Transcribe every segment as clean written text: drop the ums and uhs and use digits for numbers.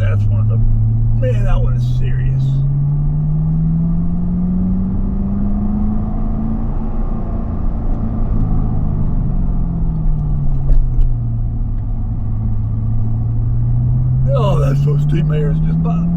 That's one of the, man, that one is serious. Oh, that's those two mirrors just popped.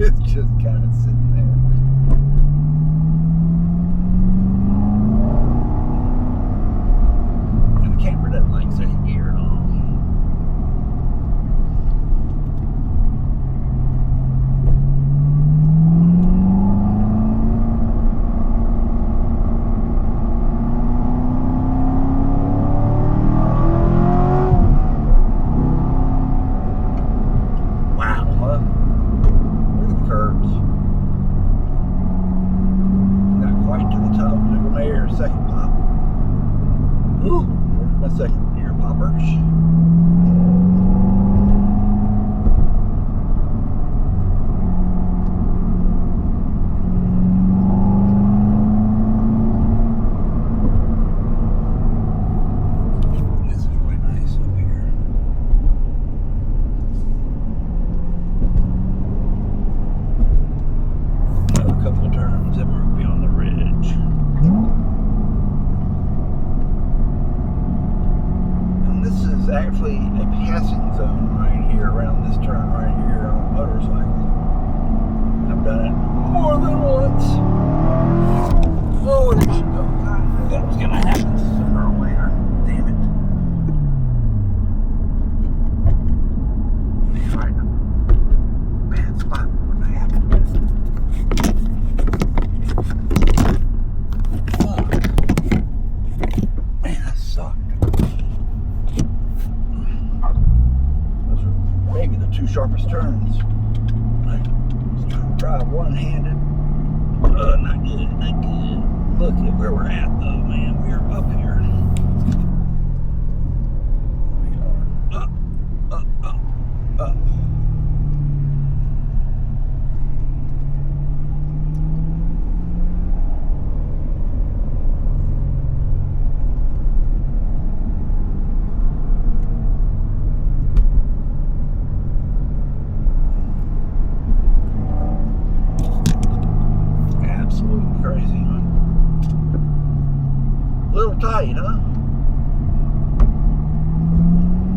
It's just kind of sitting there. And the camera doesn't like second gear at all. Second pop. Ooh, there's my second gear poppers. This is really nice up here. Another couple of turns, then we'll be on the ridge. This is actually a passing zone right here around this turn right here on a motorcycle. I've done it more than once. Oh, there she goes. I knew that was going to happen sooner or later. Damn it. Man, right in a bad spot when that happened. Man, that sucked. Maybe the two sharpest turns. Like, trying to drive one-handed. Not good, not good. Look at where we're at, though, man. We are up here. We are up. Crazy, huh? A little tight, huh?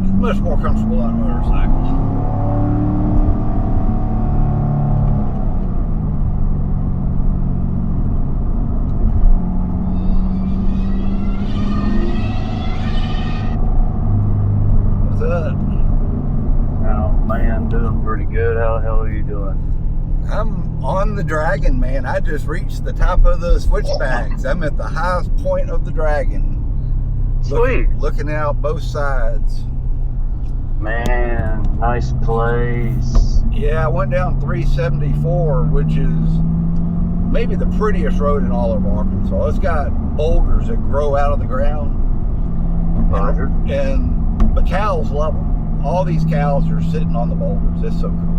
It's much more comfortable on motorcycles. What's up? Oh man, doing pretty good. How the hell are you doing? I'm on the Dragon, man. I just reached the top of the switchbacks. I'm at the highest point of the Dragon. Sweet. Looking out both sides. Man, nice place. Yeah, I went down 374, which is maybe the prettiest road in all of Arkansas. It's got boulders that grow out of the ground. Roger. And the cows love them. All these cows are sitting on the boulders. It's so cool.